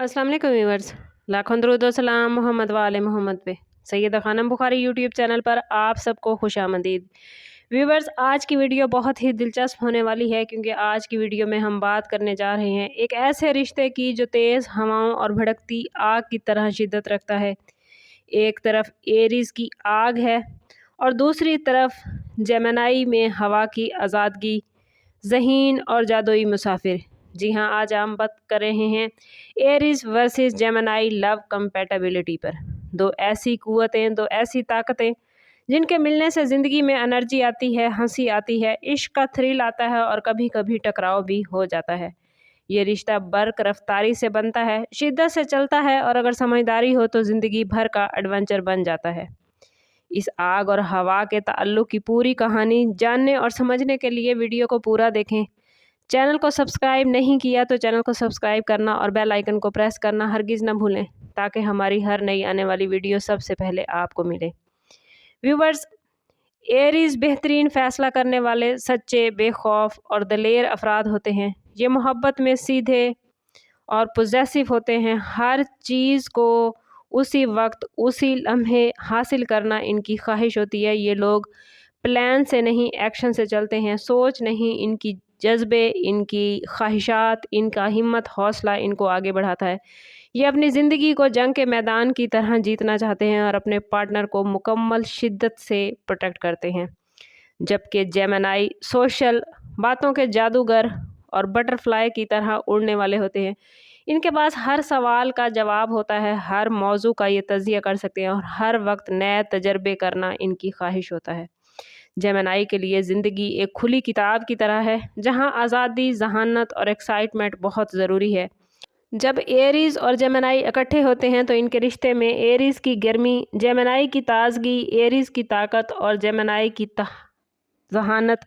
अस्सलाम वालेकुम व्यूअर्स, लाखों दरूद व सलाम मोहम्मद वाले मोहम्मद पे। सैयदा खानम बुखारी यूट्यूब चैनल पर आप सबको खुशामदीद। व्यूअर्स, आज की वीडियो बहुत ही दिलचस्प होने वाली है क्योंकि आज की वीडियो में हम बात करने जा रहे हैं एक ऐसे रिश्ते की जो तेज़ हवाओं और भड़कती आग की तरह शिद्दत रखता है। एक तरफ एरीज़ की आग है और दूसरी तरफ जेमिनी में हवा की आज़ादगी, ज़हीन और जादुई मुसाफिर। जी हाँ, आज हम बात कर रहे हैं Aries versus Gemini love compatibility पर। दो ऐसी कुव्वतें, दो ऐसी ताकतें जिनके मिलने से ज़िंदगी में एनर्जी आती है, हंसी आती है, इश्क का थ्रिल आता है और कभी कभी टकराव भी हो जाता है। ये रिश्ता बर्क रफ्तारी से बनता है, शिद्दत से चलता है और अगर समझदारी हो तो ज़िंदगी भर का एडवेंचर बन जाता है। इस आग और हवा के ताल्लुक़ की पूरी कहानी जानने और समझने के लिए वीडियो को पूरा देखें। चैनल को सब्सक्राइब नहीं किया तो चैनल को सब्सक्राइब करना और बेल आइकन को प्रेस करना हरगिज़ ना भूलें ताकि हमारी हर नई आने वाली वीडियो सबसे पहले आपको मिले। व्यूवर्स, एरीज़ बेहतरीन फ़ैसला करने वाले, सच्चे, बेखौफ और दलेर अफराद होते हैं। ये मोहब्बत में सीधे और पॉसेसिव होते हैं। हर चीज़ को उसी वक्त उसी लम्हे हासिल करना इनकी ख्वाहिश होती है। ये लोग प्लान से नहीं एक्शन से चलते हैं। सोच नहीं, इनकी जज्बे, इनकी ख्वाहिशात, इनका हिम्मत हौसला इनको आगे बढ़ाता है। ये अपनी ज़िंदगी को जंग के मैदान की तरह जीतना चाहते हैं और अपने पार्टनर को मुकम्मल शिद्दत से प्रोटेक्ट करते हैं। जबकि जेमिनी सोशल, बातों के जादूगर और बटरफ्लाई की तरह उड़ने वाले होते हैं। इनके पास हर सवाल का जवाब होता है, हर मौजू का ये तजिया कर सकते हैं और हर वक्त नए तजर्बे करना इनकी ख्वाहिश होता है। जेमिनी के लिए ज़िंदगी एक खुली किताब की तरह है जहां आज़ादी, जहानत और एक्साइटमेंट बहुत ज़रूरी है। जब एरीज़ और जेमिनी इकट्ठे होते हैं तो इनके रिश्ते में एरीज़ की गर्मी, जेमिनी की ताजगी, एरीज़ की ताकत और जेमिनी की जहानत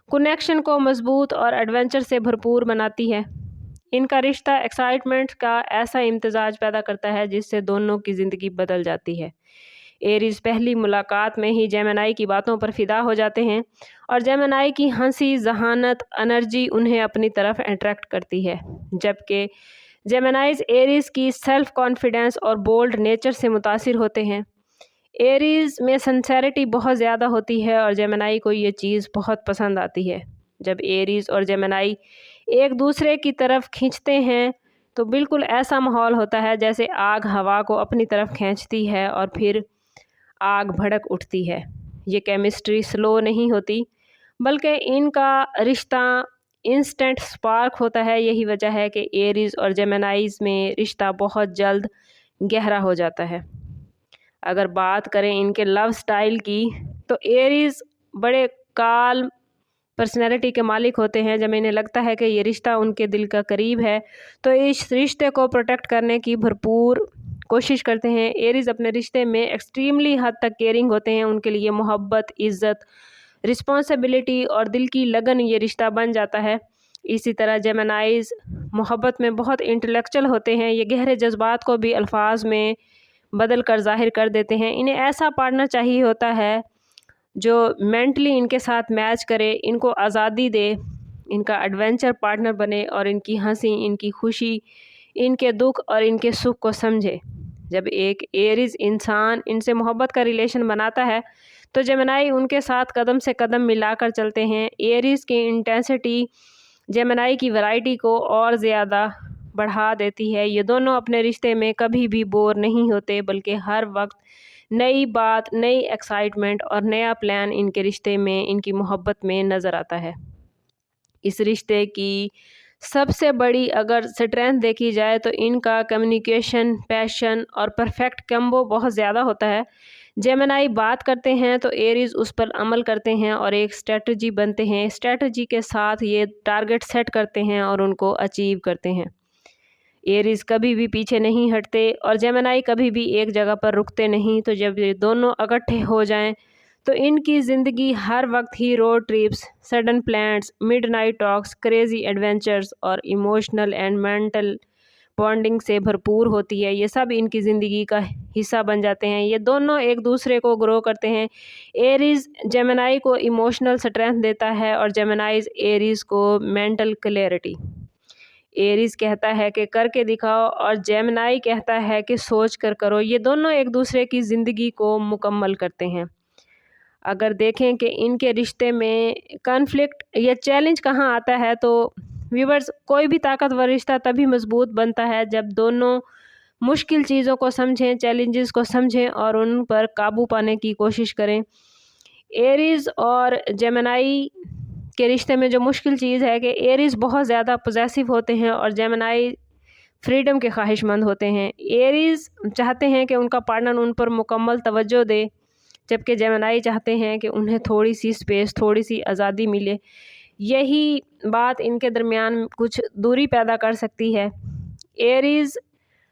कनेक्शन को मजबूत और एडवेंचर से भरपूर बनाती है। इनका रिश्ता एक्साइटमेंट का ऐसा इम्तिजाज पैदा करता है जिससे दोनों की ज़िंदगी बदल जाती है। एरीज़ पहली मुलाकात में ही जेमिनी की बातों पर फ़िदा हो जाते हैं और जेमिनी की हंसी, जहानत, एनर्जी उन्हें अपनी तरफ अट्रैक्ट करती है। जबकि जेमिनीज़ एरीज़ की सेल्फ कॉन्फिडेंस और बोल्ड नेचर से मुतासिर होते हैं। एरीज़ में सिंसेरिटी बहुत ज़्यादा होती है और जेमिनी को ये चीज़ बहुत पसंद आती है। जब एरीज़ और जेमिनी एक दूसरे की तरफ खींचते हैं तो बिल्कुल ऐसा माहौल होता है जैसे आग हवा को अपनी तरफ खींचती है और फिर आग भड़क उठती है। ये केमिस्ट्री स्लो नहीं होती बल्कि इनका रिश्ता इंस्टेंट स्पार्क होता है। यही वजह है कि एरीज़ और जेमिनीज़ में रिश्ता बहुत जल्द गहरा हो जाता है। अगर बात करें इनके लव स्टाइल की तो एरीज़ बड़े काल्म पर्सनैलिटी के मालिक होते हैं। जब इन्हें लगता है कि ये रिश्ता उनके दिल का करीब है तो इस रिश्ते को प्रोटेक्ट करने की भरपूर कोशिश करते हैं। एरीज़ अपने रिश्ते में एक्सट्रीमली हद तक केयरिंग होते हैं। उनके लिए मोहब्बत, इज़्ज़त, रिस्पॉन्सिबिलिटी और दिल की लगन ये रिश्ता बन जाता है। इसी तरह जेमिनीज़ मोहब्बत में बहुत इंटेलेक्चुअल होते हैं। ये गहरे जज्बात को भी अल्फाज में बदल कर ज़ाहिर कर देते हैं। इन्हें ऐसा पार्टनर चाहिए होता है जो मेंटली इनके साथ मैच करे, इनको आज़ादी दे, इनका एडवेंचर पार्टनर बने और इनकी हंसी, इनकी खुशी, इनके दुख और इनके सुख को समझे। जब एक एरीज़ इंसान इनसे मोहब्बत का रिलेशन बनाता है तो जेमिनी उनके साथ कदम से कदम मिलाकर चलते हैं। एरीज़ की इंटेंसिटी जेमिनी की वैरायटी को और ज़्यादा बढ़ा देती है। ये दोनों अपने रिश्ते में कभी भी बोर नहीं होते बल्कि हर वक्त नई बात, नई एक्साइटमेंट और नया प्लान इनके रिश्ते में, इनकी मोहब्बत में नज़र आता है। इस रिश्ते की सबसे बड़ी अगर स्ट्रेंथ देखी जाए तो इनका कम्युनिकेशन, पैशन और परफेक्ट कम्बो बहुत ज़्यादा होता है। जेमिनी बात करते हैं तो एरीज़ उस पर अमल करते हैं और एक स्ट्रेटजी बनते हैं। स्ट्रेटजी के साथ ये टारगेट सेट करते हैं और उनको अचीव करते हैं। एरीज़ कभी भी पीछे नहीं हटते और जेमिनी कभी भी एक जगह पर रुकते नहीं। तो जब ये दोनों इकट्ठे हो जाएं तो इनकी ज़िंदगी हर वक्त ही road trips, sudden plans, midnight talks, crazy adventures और इमोशनल एंड मेंटल बॉन्डिंग से भरपूर होती है। ये सब इनकी ज़िंदगी का हिस्सा बन जाते हैं। ये दोनों एक दूसरे को ग्रो करते हैं। एरीज़ जेमिनी को इमोशनल स्ट्रेंथ देता है और जेमिनीज़ एरीज़ को मेंटल क्लैरिटी। एरीज कहता है कि करके दिखाओ और जेमिनाई कहता है कि सोच कर करो। ये दोनों एक दूसरे की ज़िंदगी को मुकम्मल करते हैं। अगर देखें कि इनके रिश्ते में कॉन्फ्लिक्ट या चैलेंज कहाँ आता है, तो व्यूवर्स कोई भी ताकतवर रिश्ता तभी मजबूत बनता है जब दोनों मुश्किल चीज़ों को समझें, चैलेंजेस को समझें और उन पर काबू पाने की कोशिश करें। एरीज और जेमिनाई के रिश्ते में जो मुश्किल चीज़ है कि एरीज बहुत ज़्यादा पॉसेसिव होते हैं और जेमिनाई फ्रीडम के ख्वाहिशमंद होते हैं। एरीज चाहते हैं कि उनका पार्टनर उन पर मुकम्मल तवज्जो दे, जबकि जेमिनाई चाहते हैं कि उन्हें थोड़ी सी स्पेस, थोड़ी सी आज़ादी मिले। यही बात इनके दरमियान कुछ दूरी पैदा कर सकती है। एरीज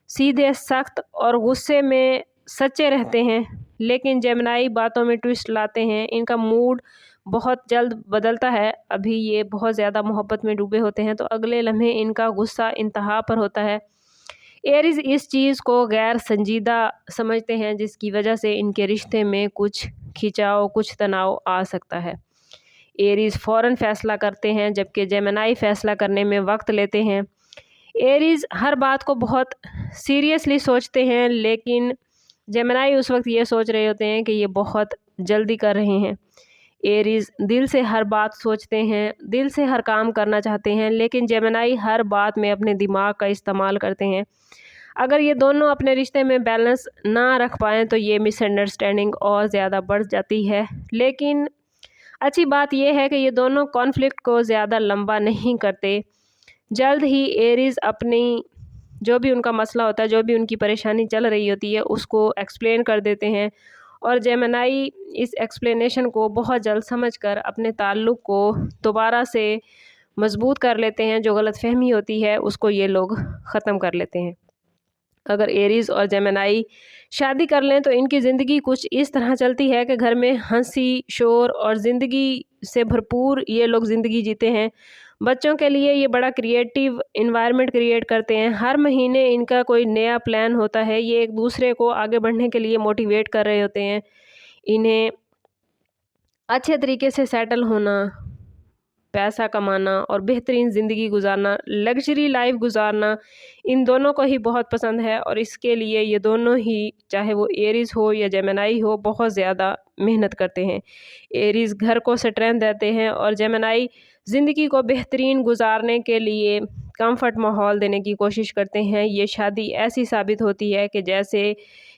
सीधे, सख्त और गुस्से में सच्चे रहते हैं, लेकिन जेमिनाई बातों में ट्विस्ट लाते हैं। इनका मूड बहुत जल्द बदलता है। अभी ये बहुत ज़्यादा मोहब्बत में डूबे होते हैं तो अगले लम्हे इनका गुस्सा इंतहा पर होता है। एरीज इस चीज़ को गैर संजीदा समझते हैं, जिसकी वजह से इनके रिश्ते में कुछ खिंचाव, कुछ तनाव आ सकता है। एरीज फ़ौरन फैसला करते हैं, जबकि जेमिनाई फैसला करने में वक्त लेते हैं। एरीज हर बात को बहुत सीरियसली सोचते हैं, लेकिन जेमिनाई उस वक्त ये सोच रहे होते हैं कि ये बहुत जल्दी कर रहे हैं। एरीज दिल से हर बात सोचते हैं, दिल से हर काम करना चाहते हैं, लेकिन जेमिनाई हर बात में अपने दिमाग का इस्तेमाल करते हैं। अगर ये दोनों अपने रिश्ते में बैलेंस ना रख पाएँ तो ये मिसअंडरस्टैंडिंग और ज़्यादा बढ़ जाती है। लेकिन अच्छी बात यह है कि ये दोनों कॉन्फ्लिक्ट को ज़्यादा लंबा नहीं करते। जल्द ही एरीज अपनी जो भी उनका मसला होता है, जो भी उनकी परेशानी चल रही होती है, उसको एक्सप्लेन कर देते हैं और जेमिनाई इस एक्सप्लेनेशन को बहुत जल्द समझकर अपने ताल्लुक़ को दोबारा से मज़बूत कर लेते हैं। जो गलतफ़हमी होती है उसको ये लोग ख़त्म कर लेते हैं। अगर एरीज और जेमिनाई शादी कर लें तो इनकी ज़िंदगी कुछ इस तरह चलती है कि घर में हंसी, शोर और ज़िंदगी से भरपूर ये लोग ज़िंदगी जीते हैं। बच्चों के लिए ये बड़ा क्रिएटिव इन्वायरमेंट क्रिएट करते हैं। हर महीने इनका कोई नया प्लान होता है। ये एक दूसरे को आगे बढ़ने के लिए मोटिवेट कर रहे होते हैं। इन्हें अच्छे तरीके से सेटल होना, पैसा कमाना और बेहतरीन ज़िंदगी गुजारना, लग्जरी लाइफ गुजारना इन दोनों को ही बहुत पसंद है और इसके लिए ये दोनों ही, चाहे वो एरीज हो या जेमिनाई हो, बहुत ज़्यादा मेहनत करते हैं। एरीज घर को स्ट्रेंथ देते हैं और जेमिनाई ज़िंदगी को बेहतरीन गुजारने के लिए कंफर्ट माहौल देने की कोशिश करते हैं। ये शादी ऐसी साबित होती है कि जैसे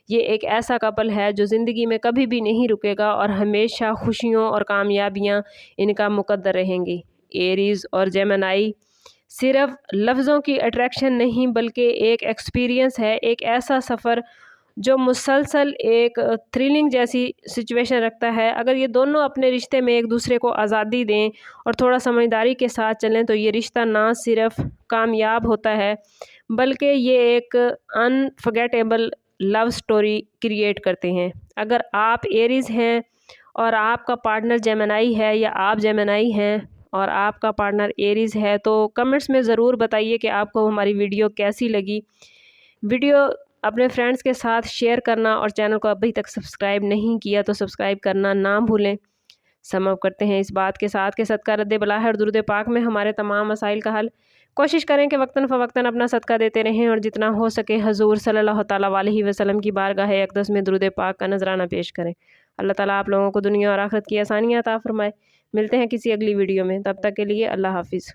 ये एक ऐसा कपल है जो ज़िंदगी में कभी भी नहीं रुकेगा और हमेशा खुशियों और कामयाबियाँ इनका मुकद्दर रहेंगी। एरीज और जेमिनाई सिर्फ लफ्ज़ों की अट्रैक्शन नहीं, बल्कि एक एक्सपीरियंस है, एक ऐसा सफ़र जो मुसलसल एक थ्रिलिंग जैसी सिचुएशन रखता है। अगर ये दोनों अपने रिश्ते में एक दूसरे को आज़ादी दें और थोड़ा समझदारी के साथ चलें तो ये रिश्ता ना सिर्फ कामयाब होता है, बल्कि ये एक अनफॉरगेटेबल लव स्टोरी क्रिएट करते हैं। अगर आप एरीज हैं और आपका पार्टनर जेमिनाई है, या आप जेमिनाई हैं और आपका पार्टनर एरीज है, तो कमेंट्स में ज़रूर बताइए कि आपको हमारी वीडियो कैसी लगी। वीडियो अपने फ्रेंड्स के साथ शेयर करना और चैनल को अभी तक सब्सक्राइब नहीं किया तो सब्सक्राइब करना ना भूलें। समअप करते हैं इस बात के साथ कि सदका रद्द बला है और दुरूद पाक में हमारे तमाम मसाइल का हल। कोशिश करें कि वक्तन फ़वक्तन अपना सदका देते रहें और जितना हो सके हजूर सल्लल्लाहु तआला अलैहि वसल्लम की बारगाह अक़दस में दुरूद पाक का नजराना पेश करें। अल्लाह ताला आप लोगों को दुनिया और आखिरत की आसानियाँ अता फरमाए। मिलते हैं किसी अगली वीडियो में, तब तक के लिए अल्लाह हाफिज़।